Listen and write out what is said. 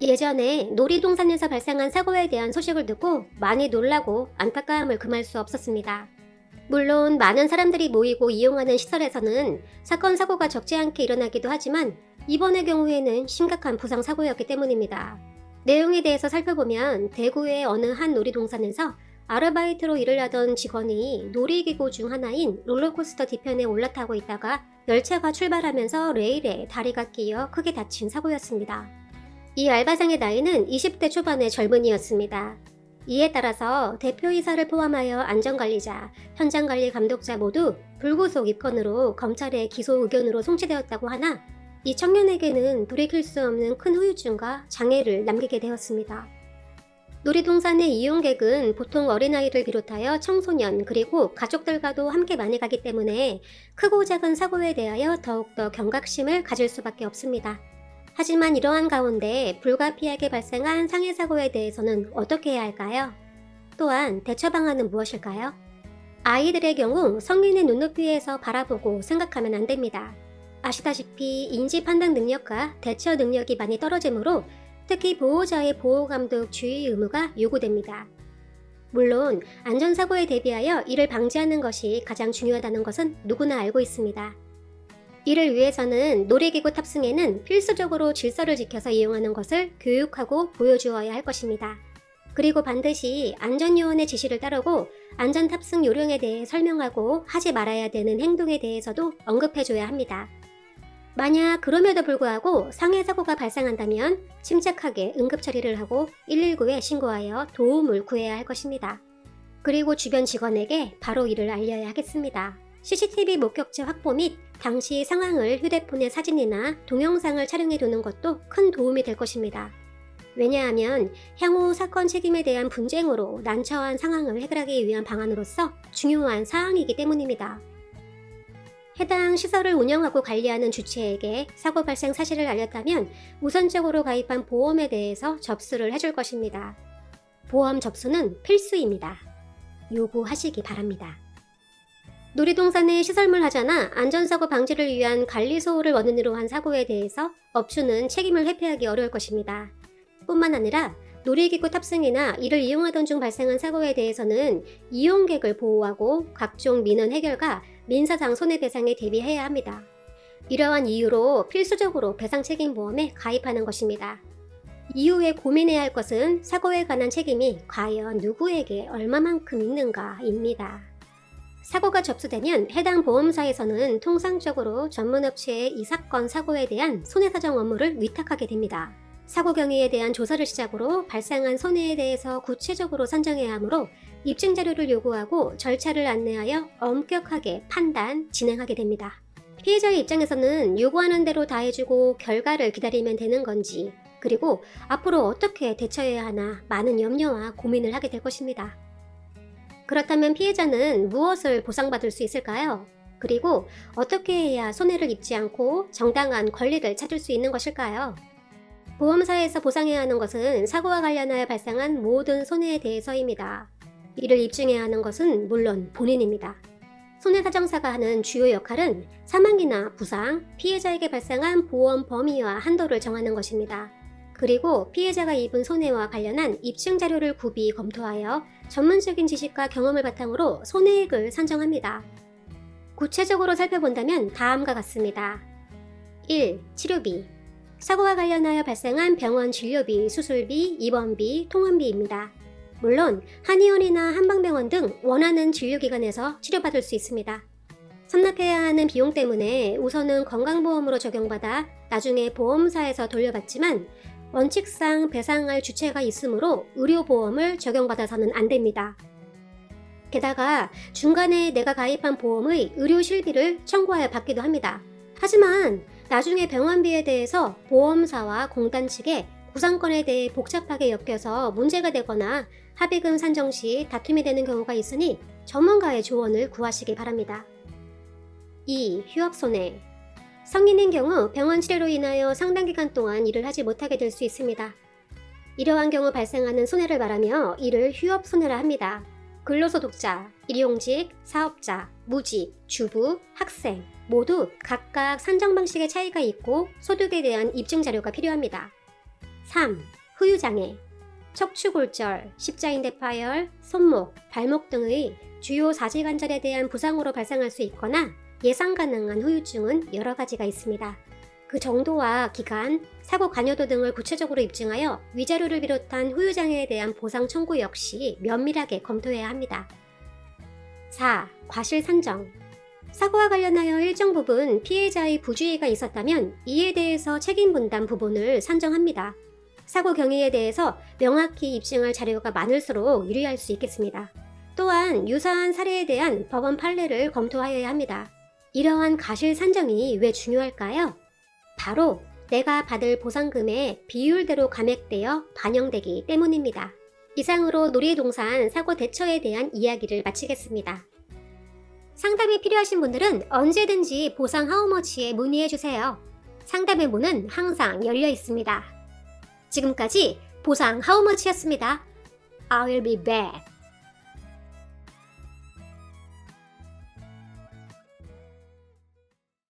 예전에 놀이동산에서 발생한 사고에 대한 소식을 듣고 많이 놀라고 안타까움을 금할 수 없었습니다. 물론 많은 사람들이 모이고 이용하는 시설에서는 사건 사고가 적지 않게 일어나기도 하지만 이번의 경우에는 심각한 부상 사고였기 때문입니다. 내용에 대해서 살펴보면 대구의 어느 한 놀이동산에서 아르바이트로 일을 하던 직원이 놀이기구 중 하나인 롤러코스터 뒤편에 올라타고 있다가 열차가 출발하면서 레일에 다리가 끼어 크게 다친 사고였습니다. 이 알바생의 나이는 20대 초반의 젊은이였습니다. 이에 따라서 대표이사를 포함하여 안전관리자, 현장관리 감독자 모두 불구속 입건으로 검찰의 기소 의견으로 송치되었다고 하나 이 청년에게는 돌이킬 수 없는 큰 후유증과 장애를 남기게 되었습니다. 놀이동산의 이용객은 보통 어린아이를 비롯하여 청소년 그리고 가족들과도 함께 많이 가기 때문에 크고 작은 사고에 대하여 더욱더 경각심을 가질 수밖에 없습니다. 하지만 이러한 가운데 불가피하게 발생한 상해 사고에 대해서는 어떻게 해야 할까요? 또한 대처 방안은 무엇일까요? 아이들의 경우 성인의 눈높이에서 바라보고 생각하면 안 됩니다. 아시다시피 인지 판단 능력과 대처 능력이 많이 떨어지므로 특히 보호자의 보호감독 주의 의무가 요구됩니다. 물론 안전사고에 대비하여 이를 방지하는 것이 가장 중요하다는 것은 누구나 알고 있습니다. 이를 위해서는 놀이기구 탑승에는 필수적으로 질서를 지켜서 이용하는 것을 교육하고 보여주어야 할 것입니다. 그리고 반드시 안전요원의 지시를 따르고 안전탑승 요령에 대해 설명하고 하지 말아야 되는 행동에 대해서도 언급해줘야 합니다. 만약 그럼에도 불구하고 상해 사고가 발생한다면 침착하게 응급처리를 하고 119에 신고하여 도움을 구해야 할 것입니다. 그리고 주변 직원에게 바로 이를 알려야 하겠습니다. CCTV 목격자 확보 및 당시 상황을 휴대폰에 사진이나 동영상을 촬영해 두는 것도 큰 도움이 될 것입니다. 왜냐하면 향후 사건 책임에 대한 분쟁으로 난처한 상황을 해결하기 위한 방안으로서 중요한 사항이기 때문입니다. 해당 시설을 운영하고 관리하는 주체에게 사고 발생 사실을 알렸다면 우선적으로 가입한 보험에 대해서 접수를 해줄 것입니다. 보험 접수는 필수입니다. 요구하시기 바랍니다. 놀이동산에 시설물 하자나 안전사고 방지를 위한 관리소홀을 원인으로 한 사고에 대해서 업주는 책임을 회피하기 어려울 것입니다. 뿐만 아니라 놀이기구 탑승이나 이를 이용하던 중 발생한 사고에 대해서는 이용객을 보호하고 각종 민원 해결과 민사상 손해배상에 대비해야 합니다. 이러한 이유로 필수적으로 배상책임보험에 가입하는 것입니다. 이후에 고민해야 할 것은 사고에 관한 책임이 과연 누구에게 얼마만큼 있는가입니다. 사고가 접수되면 해당 보험사에서는 통상적으로 전문업체에 이 사건 사고에 대한 손해사정 업무를 위탁하게 됩니다. 사고 경위에 대한 조사를 시작으로 발생한 손해에 대해서 구체적으로 선정해야 하므로 입증 자료를 요구하고 절차를 안내하여 엄격하게 판단, 진행하게 됩니다. 피해자의 입장에서는 요구하는 대로 다 해주고 결과를 기다리면 되는 건지, 그리고 앞으로 어떻게 대처해야 하나 많은 염려와 고민을 하게 될 것입니다. 그렇다면 피해자는 무엇을 보상받을 수 있을까요? 그리고 어떻게 해야 손해를 입지 않고 정당한 권리를 찾을 수 있는 것일까요? 보험사에서 보상해야 하는 것은 사고와 관련하여 발생한 모든 손해에 대해서입니다. 이를 입증해야 하는 것은 물론 본인입니다. 손해사정사가 하는 주요 역할은 사망이나 부상, 피해자에게 발생한 보험 범위와 한도를 정하는 것입니다. 그리고 피해자가 입은 손해와 관련한 입증 자료를 구비 검토하여 전문적인 지식과 경험을 바탕으로 손해액을 산정합니다. 구체적으로 살펴본다면 다음과 같습니다. 1. 치료비. 사고와 관련하여 발생한 병원 진료비, 수술비, 입원비, 통원비입니다. 물론 한의원이나 한방병원 등 원하는 진료기관에서 치료받을 수 있습니다. 선납해야 하는 비용 때문에 우선은 건강보험으로 적용받아 나중에 보험사에서 돌려받지만 원칙상 배상할 주체가 있으므로 의료보험을 적용받아서는 안 됩니다. 게다가 중간에 내가 가입한 보험의 의료실비를 청구하여 받기도 합니다. 하지만 나중에 병원비에 대해서 보험사와 공단 측에 구상권에 대해 복잡하게 엮여서 문제가 되거나 합의금 산정 시 다툼이 되는 경우가 있으니 전문가의 조언을 구하시기 바랍니다. 2. 휴업손해. 성인인 경우 병원 치료로 인하여 상당 기간 동안 일을 하지 못하게 될 수 있습니다. 이러한 경우 발생하는 손해를 말하며 이를 휴업손해라 합니다. 근로소득자, 일용직, 사업자, 무직, 주부, 학생 모두 각각 산정 방식의 차이가 있고 소득에 대한 입증 자료가 필요합니다. 3. 후유장애. 척추골절, 십자인대 파열, 손목, 발목 등의 주요 사지관절에 대한 부상으로 발생할 수 있거나 예상 가능한 후유증은 여러 가지가 있습니다. 그 정도와 기간, 사고 관여도 등을 구체적으로 입증하여 위자료를 비롯한 후유장애에 대한 보상 청구 역시 면밀하게 검토해야 합니다. 4. 과실 산정. 사고와 관련하여 일정 부분 피해자의 부주의가 있었다면 이에 대해서 책임 분담 부분을 산정합니다. 사고 경위에 대해서 명확히 입증할 자료가 많을수록 유리할 수 있겠습니다. 또한 유사한 사례에 대한 법원 판례를 검토하여야 합니다. 이러한 과실 산정이 왜 중요할까요? 바로 내가 받을 보상금의 비율대로 감액되어 반영되기 때문입니다. 이상으로 놀이동산 사고 대처에 대한 이야기를 마치겠습니다. 상담이 필요하신 분들은 언제든지 보상 하우머치에 문의해주세요. 상담의 문은 항상 열려 있습니다. 지금까지 보상 하우머치였습니다. I will be back.